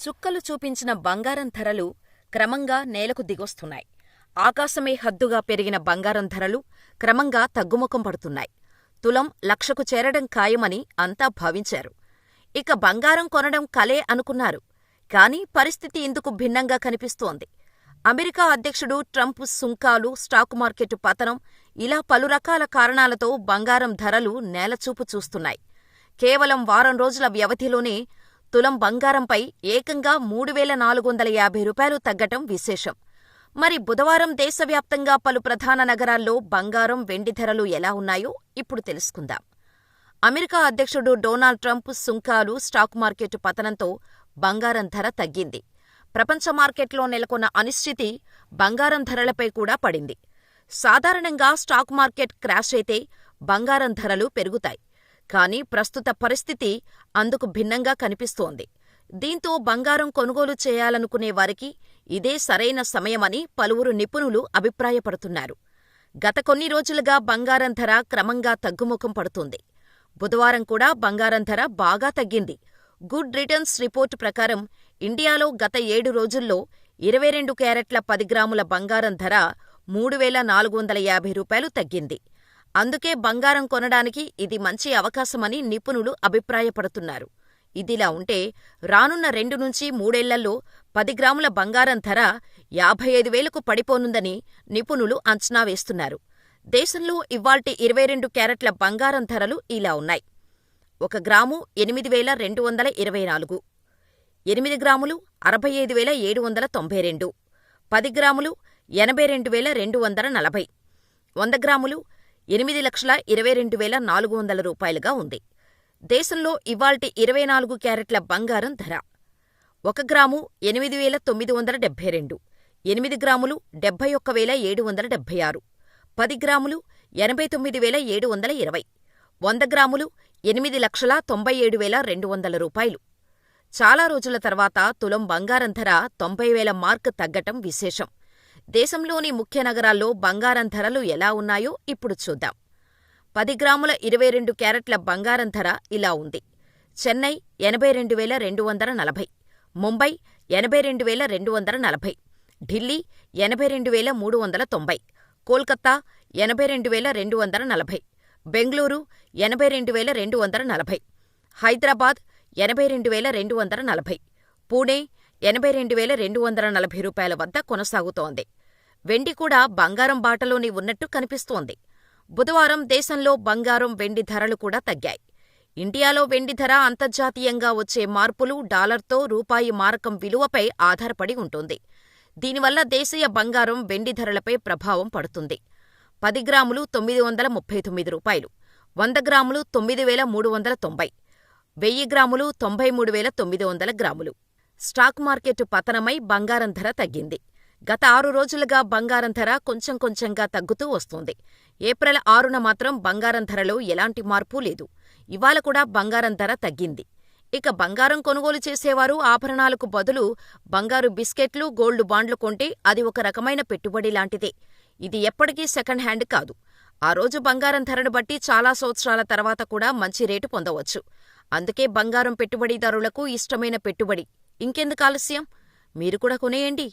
చుక్కలు చూపించిన బంగారం ధరలు క్రమంగా నేలకు దిగొస్తున్నాయి. ఆకాశమే హద్దుగా పెరిగిన బంగారం ధరలు క్రమంగా తగ్గుముఖం పడుతున్నాయి. తులం లక్షకు చేరడం ఖాయమని అంతా భావించారు. ఇక బంగారం కొనడం కలే అనుకున్నారు. కాని పరిస్థితి ఇందుకు భిన్నంగా కనిపిస్తోంది. అమెరికా అధ్యక్షుడు ట్రంప్ సుంకాలు, స్టాకు మార్కెట్ పతనం ఇలా పలు రకాల కారణాలతో బంగారం ధరలు నేలచూపు చూస్తున్నాయి. కేవలం వారం రోజుల వ్యవధిలోనే తులం బంగారంపై ఏకంగా 3,450 రూపాయలు తగ్గటం విశేషం. మరి బుధవారం దేశవ్యాప్తంగా పలు ప్రధాన నగరాల్లో బంగారం, వెండి ధరలు ఎలా ఉన్నాయో ఇప్పుడు తెలుసుకుందాం. అమెరికా అధ్యక్షుడు డొనాల్డ్ ట్రంప్ సుంకాలు, స్టాక్ మార్కెట్ పతనంతో బంగారం ధర తగ్గింది. ప్రపంచ మార్కెట్లో నెలకొన్న అనిశ్చితి బంగారం ధరలపై కూడా పడింది. సాధారణంగా స్టాక్ మార్కెట్ క్రాష్ అయితే బంగారం ధరలు పెరుగుతాయి. కానీ ప్రస్తుత పరిస్థితి అందుకు భిన్నంగా కనిపిస్తోంది. దీంతో బంగారం కొనుగోలు చేయాలనుకునే వారికి ఇదే సరైన సమయమని పలువురు నిపుణులు అభిప్రాయపడుతున్నారు. గత కొన్ని రోజులుగా బంగారం ధర క్రమంగా తగ్గుముఖం పడుతోంది. బుధవారం కూడా బంగారం ధర బాగా తగ్గింది. గుడ్ రిటర్న్స్ రిపోర్టు ప్రకారం ఇండియాలో గత 7 రోజుల్లో 22 క్యారెట్ల 10 గ్రాముల బంగారం ధర 3,450 రూపాయలు తగ్గింది. అందుకే బంగారం కొనడానికి ఇది మంచి అవకాశమని నిపుణులు అభిప్రాయపడుతున్నారు. ఇదిలా ఉంటే రానున్న 2 నుంచి 3 ఏళ్లలో 10 గ్రాముల బంగారం ధర 55,000కు పడిపోనుందని నిపుణులు అంచనా వేస్తున్నారు. దేశంలో ఇవ్వాల్టి 22 క్యారెట్ల బంగారం ధరలు ఇలా ఉన్నాయి. 1 గ్రాము 8,224, 8 గ్రాములు 65,792, 10 గ్రాములు 82,240, 100 గ్రాములు 8,22,400 రూపాయలుగా ఉంది. దేశంలో ఇవ్వాల్టి 24 క్యారెట్ల బంగారం ధర 1 గ్రాము 8,972, 8 గ్రాములు 71,776, 10 గ్రాములు 89,720, 100 గ్రాములు 8,97,200 రూపాయలు. చాలా రోజుల తర్వాత తులం బంగారం ధర 90,000 మార్క్ తగ్గటం విశేషం. దేశంలోని ముఖ్య నగరాల్లో బంగారం ధరలు ఎలా ఉన్నాయో ఇప్పుడు చూద్దాం. 10 గ్రాముల 22 క్యారెట్ల బంగారం ధర ఇలా ఉంది. చెన్నై 82,240, ముంబై 82,240, ఢిల్లీ 82,390, కోల్కతా 82,240, బెంగళూరు 82,240, హైదరాబాద్ 82,240, పూణే 82,240 రూపాయల వద్ద కొనసాగుతోంది. వెండి కూడా బంగారం బాటలోనే ఉన్నట్టు కనిపిస్తోంది. బుధవారం దేశంలో బంగారం, వెండి ధరలు కూడా తగ్గాయి. ఇండియాలో వెండి ధర అంతర్జాతీయంగా వచ్చే మార్పులు, డాలర్తో రూపాయి మారకం విలువపై ఆధారపడి ఉంటుంది. దీనివల్ల దేశీయ బంగారం, వెండి ధరలపై ప్రభావం పడుతుంది. 10 గ్రాములు 939 రూపాయలు, 100 గ్రాములు 9,390, 1000 గ్రాములు 93,900 గ్రాములు. స్టాక్ మార్కెట్ పతనమై బంగారం ధర తగ్గింది. గత 6 రోజులుగా బంగారం ధర కొంచెం కొంచెంగా తగ్గుతూ వస్తోంది. ఏప్రిల్ 6న మాత్రం బంగారం ధరలో ఎలాంటి మార్పు లేదు. ఇవాళ కూడా బంగారం ధర తగ్గింది. ఇక బంగారం కొనుగోలు చేసేవారు ఆభరణాలకు బదులు బంగారు బిస్కెట్లు, గోల్డ్ బాండ్లు కొంటే అది ఒక రకమైన పెట్టుబడి లాంటిదే. ఇది ఎప్పటికీ సెకండ్ హ్యాండ్ కాదు. ఆ రోజు బంగారం ధరను బట్టి చాలా సంవత్సరాల తర్వాత కూడా మంచి రేటు పొందవచ్చు. అందుకే బంగారం పెట్టుబడిదారులకు ఇష్టమైన పెట్టుబడి. ఇంకెందుకు ఆలస్యం? మీరు కూడా కొనేయండి.